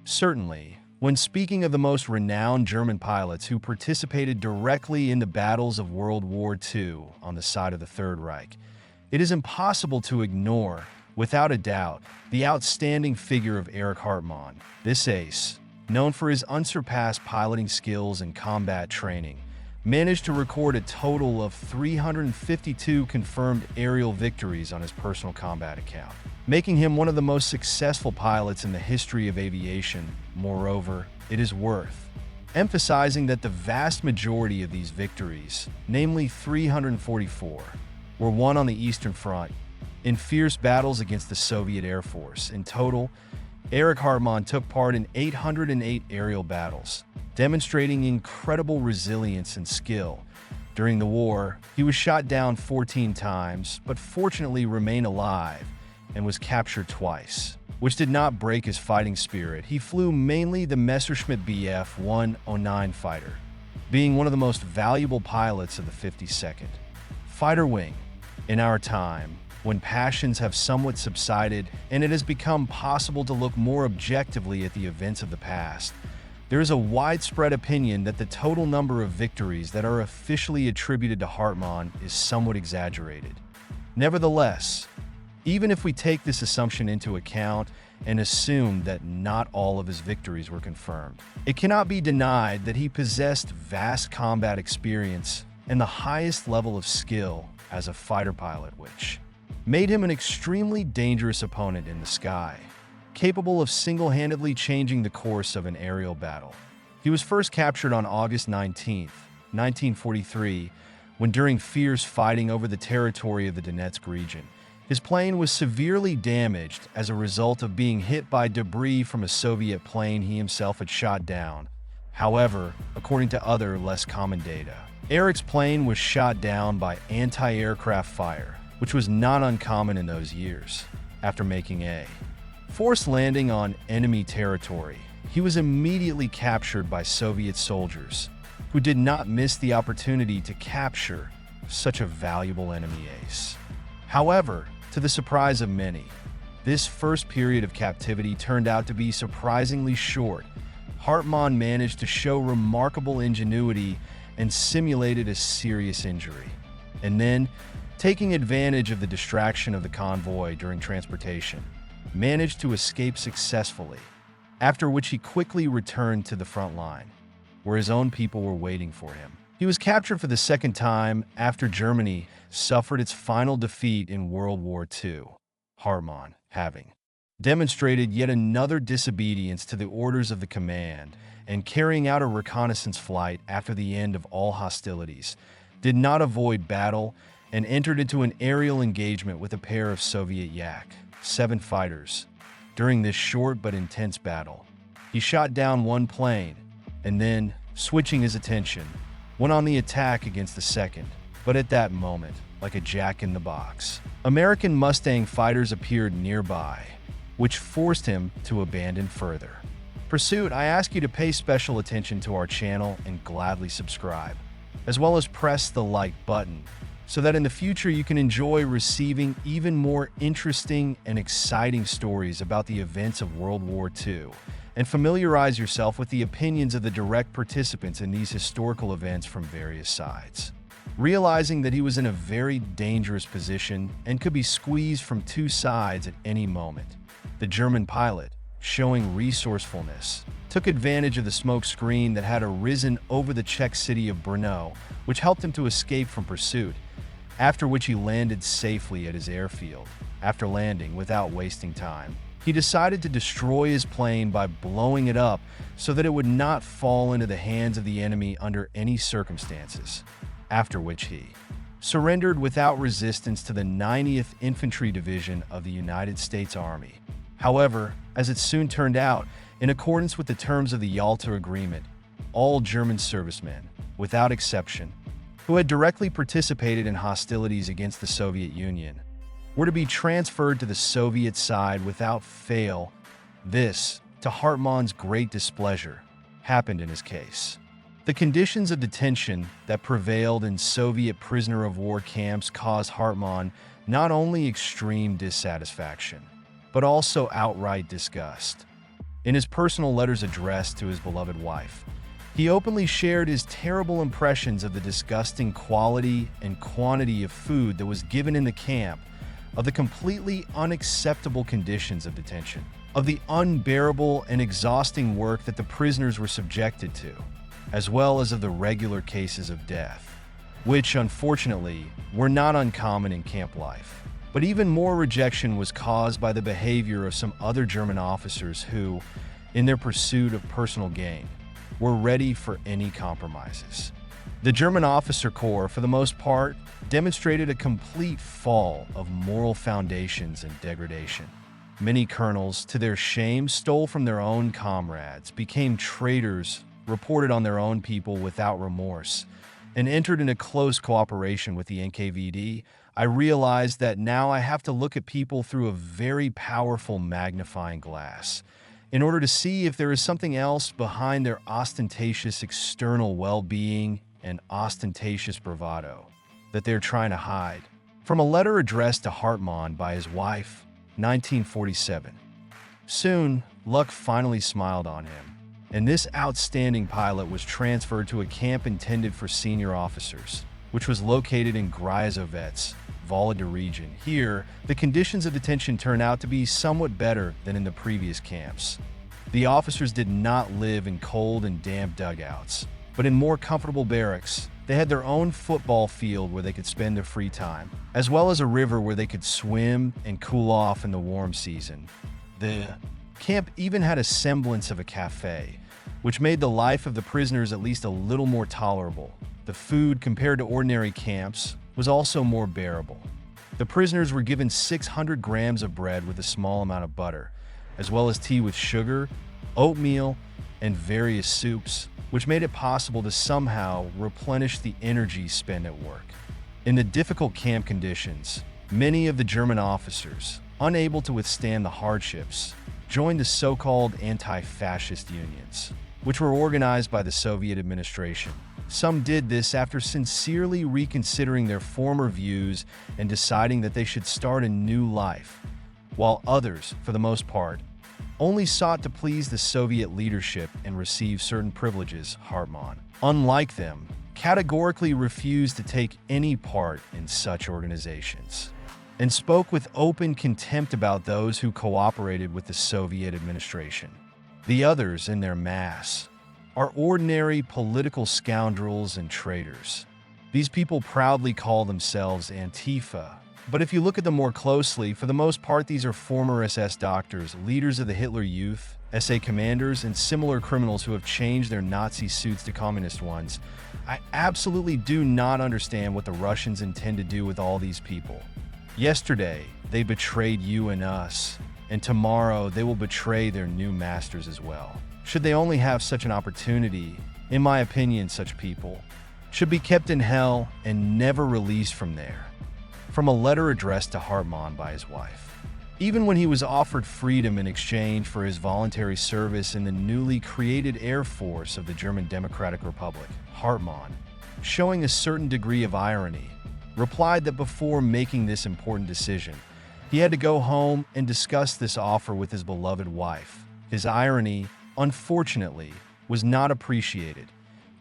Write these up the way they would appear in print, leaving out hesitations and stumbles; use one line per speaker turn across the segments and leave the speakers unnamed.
Certainly, when speaking of the most renowned German pilots who participated directly in the battles of World War II on the side of the Third Reich, it is impossible to ignore, without a doubt, the outstanding figure of Erich Hartmann. This ace, known for his unsurpassed piloting skills and combat training, managed to record a total of 352 confirmed aerial victories on his personal combat account, making him one of the most successful pilots in the history of aviation. Moreover, it is worth emphasizing that the vast majority of these victories, namely 344, were won on the Eastern Front in fierce battles against the Soviet Air Force. In total, Erich Hartmann took part in 808 aerial battles, demonstrating incredible resilience and skill. During the war, he was shot down 14 times, but fortunately remained alive and was captured twice, which did not break his fighting spirit. He flew mainly the Messerschmitt Bf 109 fighter, being one of the most valuable pilots of the 52nd Fighter Wing. In our time, when passions have somewhat subsided and it has become possible to look more objectively at the events of the past, there is a widespread opinion that the total number of victories that are officially attributed to Hartmann is somewhat exaggerated. Nevertheless, even if we take this assumption into account and assume that not all of his victories were confirmed, it cannot be denied that he possessed vast combat experience and the highest level of skill as a fighter pilot, which made him an extremely dangerous opponent in the sky, capable of single-handedly changing the course of an aerial battle. He was first captured on August 19, 1943, when during fierce fighting over the territory of the Donetsk region, his plane was severely damaged as a result of being hit by debris from a Soviet plane he himself had shot down. However, according to other, less common data, Erich's plane was shot down by anti-aircraft fire, which was not uncommon in those years. After making a forced landing on enemy territory, he was immediately captured by Soviet soldiers, who did not miss the opportunity to capture such a valuable enemy ace. However, to the surprise of many, this first period of captivity turned out to be surprisingly short. Hartmann managed to show remarkable ingenuity and simulated a serious injury, and then, taking advantage of the distraction of the convoy during transportation, managed to escape successfully, after which he quickly returned to the front line, where his own people were waiting for him. He was captured for the second time after Germany suffered its final defeat in World War II, Hartmann having demonstrated yet another disobedience to the orders of the command and carrying out a reconnaissance flight after the end of all hostilities, did not avoid battle and entered into an aerial engagement with a pair of Soviet Yak-7 fighters. During this short but intense battle, he shot down one plane and then, switching his attention, went on the attack against the second. But at that moment, like a jack-in-the-box, American Mustang fighters appeared nearby, which forced him to abandon further pursuit. I ask you to pay special attention to our channel and gladly subscribe, as well as press the like button, so that in the future you can enjoy receiving even more interesting and exciting stories about the events of World War II, and familiarize yourself with the opinions of the direct participants in these historical events from various sides. Realizing that he was in a very dangerous position and could be squeezed from two sides at any moment, the German pilot, showing resourcefulness, took advantage of the smoke screen that had arisen over the Czech city of Brno, which helped him to escape from pursuit, after which he landed safely at his airfield. After landing, without wasting time, he decided to destroy his plane by blowing it up so that it would not fall into the hands of the enemy under any circumstances, after which he surrendered without resistance to the 90th Infantry Division of the United States Army. However, as it soon turned out, in accordance with the terms of the Yalta Agreement, all German servicemen, without exception, who had directly participated in hostilities against the Soviet Union, were to be transferred to the Soviet side without fail. This, to Hartmann's great displeasure, happened in his case. The conditions of detention that prevailed in Soviet prisoner of war camps caused Hartmann not only extreme dissatisfaction, but also outright disgust. In his personal letters addressed to his beloved wife, he openly shared his terrible impressions of the disgusting quality and quantity of food that was given in the camp, of the completely unacceptable conditions of detention, of the unbearable and exhausting work that the prisoners were subjected to, as well as of the regular cases of death, which, unfortunately, were not uncommon in camp life. But even more rejection was caused by the behavior of some other German officers who, in their pursuit of personal gain, were ready for any compromises. The German officer corps, for the most part, demonstrated a complete fall of moral foundations and degradation. Many colonels, to their shame, stole from their own comrades, became traitors, reported on their own people without remorse, and entered into close cooperation with the NKVD. I realized that now I have to look at people through a very powerful magnifying glass in order to see if there is something else behind their ostentatious external well-being and ostentatious bravado that they're trying to hide. From a letter addressed to Hartmann by his wife, 1947. Soon, luck finally smiled on him, and this outstanding pilot was transferred to a camp intended for senior officers, which was located in Gryazovets, Volga region. Here, the conditions of detention turned out to be somewhat better than in the previous camps. The officers did not live in cold and damp dugouts, but in more comfortable barracks. They had their own football field where they could spend their free time, as well as a river where they could swim and cool off in the warm season. The camp even had a semblance of a cafe, which made the life of the prisoners at least a little more tolerable. The food, compared to ordinary camps, was also more bearable. The prisoners were given 600 grams of bread with a small amount of butter, as well as tea with sugar, oatmeal, and various soups, which made it possible to somehow replenish the energy spent at work. In the difficult camp conditions, many of the German officers, unable to withstand the hardships, joined the so-called anti-fascist unions, which were organized by the Soviet administration. Some did this after sincerely reconsidering their former views and deciding that they should start a new life, while others, for the most part, only sought to please the Soviet leadership and receive certain privileges. Hartmann, unlike them, categorically refused to take any part in such organizations, and spoke with open contempt about those who cooperated with the Soviet administration. The others, in their mass, are ordinary political scoundrels and traitors. These people proudly call themselves Antifa, but if you look at them more closely, for the most part these are former SS doctors, leaders of the Hitler Youth, SA commanders, and similar criminals who have changed their Nazi suits to communist ones. I absolutely do not understand what the Russians intend to do with all these people. Yesterday, they betrayed you and us, and tomorrow they will betray their new masters as well. Should they only have such an opportunity, in my opinion, such people should be kept in hell and never released from there. From a letter addressed to Hartmann by his wife. Even when he was offered freedom in exchange for his voluntary service in the newly created Air Force of the German Democratic Republic, Hartmann, showing a certain degree of irony, replied that before making this important decision, he had to go home and discuss this offer with his beloved wife. His irony, unfortunately, was not appreciated,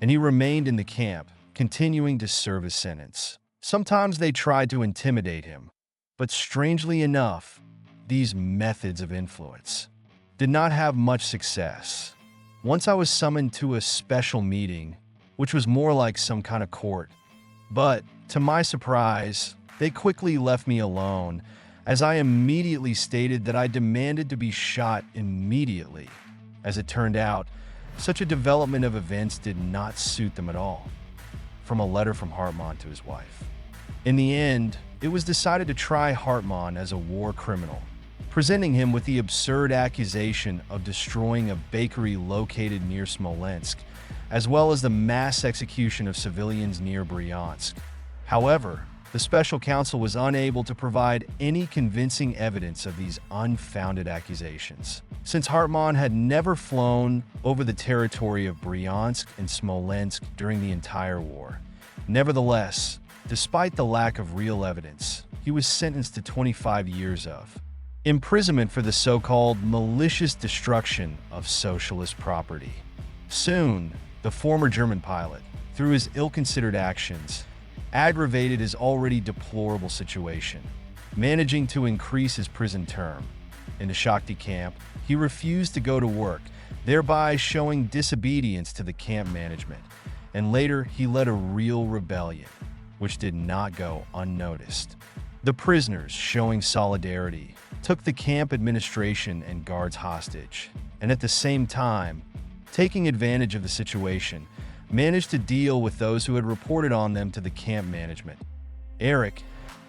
and he remained in the camp, continuing to serve his sentence. Sometimes they tried to intimidate him, but strangely enough, these methods of influence did not have much success. Once I was summoned to a special meeting, which was more like some kind of court, but to my surprise, they quickly left me alone, as I immediately stated that I demanded to be shot immediately. As it turned out, such a development of events did not suit them at all. From a letter from Hartmann to his wife. In the end, it was decided to try Hartmann as a war criminal, presenting him with the absurd accusation of destroying a bakery located near Smolensk, as well as the mass execution of civilians near Bryansk. However, the special counsel was unable to provide any convincing evidence of these unfounded accusations, since Hartmann had never flown over the territory of Bryansk and Smolensk during the entire war. Nevertheless, despite the lack of real evidence, he was sentenced to 25 years of imprisonment for the so-called malicious destruction of socialist property. Soon, the former German pilot, through his ill-considered actions, aggravated his already deplorable situation, managing to increase his prison term. In the Shakti camp, he refused to go to work, thereby showing disobedience to the camp management, and later he led a real rebellion, which did not go unnoticed. The prisoners, showing solidarity, took the camp administration and guards hostage, and at the same time, taking advantage of the situation, managed to deal with those who had reported on them to the camp management. Eric,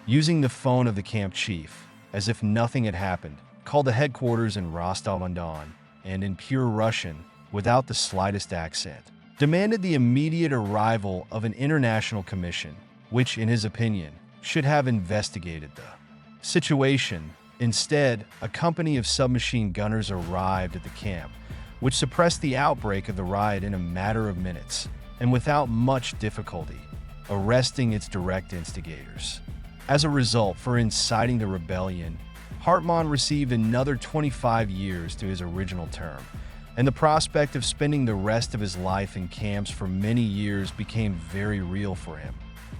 using the phone of the camp chief, as if nothing had happened, called the headquarters in Rostov-on-Don, and in pure Russian, without the slightest accent, demanded the immediate arrival of an international commission, which, in his opinion, should have investigated the situation. Instead, a company of submachine gunners arrived at the camp, which suppressed the outbreak of the riot in a matter of minutes, and without much difficulty, arresting its direct instigators. As a result, for inciting the rebellion, Hartmann received another 25 years to his original term, and the prospect of spending the rest of his life in camps for many years became very real for him.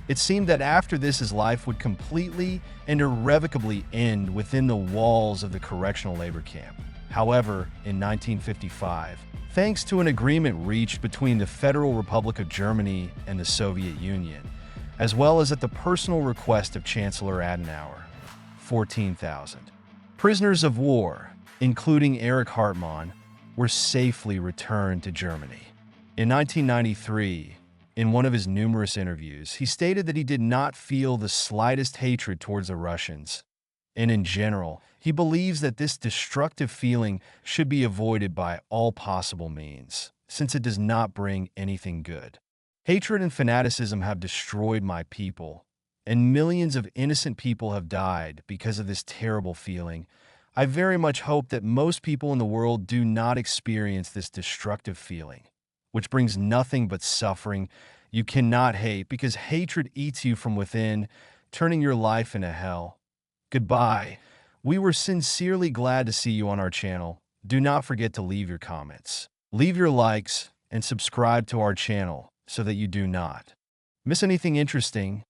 It seemed that after this his life would completely and irrevocably end within the walls of the correctional labor camp. However, in 1955, thanks to an agreement reached between the Federal Republic of Germany and the Soviet Union, as well as at the personal request of Chancellor Adenauer, 14,000 prisoners of war, including Erich Hartmann, were safely returned to Germany. In 1993, in one of his numerous interviews, he stated that he did not feel the slightest hatred towards the Russians, and in general, he believes that this destructive feeling should be avoided by all possible means, since it does not bring anything good. Hatred and fanaticism have destroyed my people, and millions of innocent people have died because of this terrible feeling. I very much hope that most people in the world do not experience this destructive feeling, which brings nothing but suffering. You cannot hate because hatred eats you from within, turning your life into hell. Goodbye. We were sincerely glad to see you on our channel. Do not forget to leave your comments, leave your likes, and subscribe to our channel so that you do not miss anything interesting.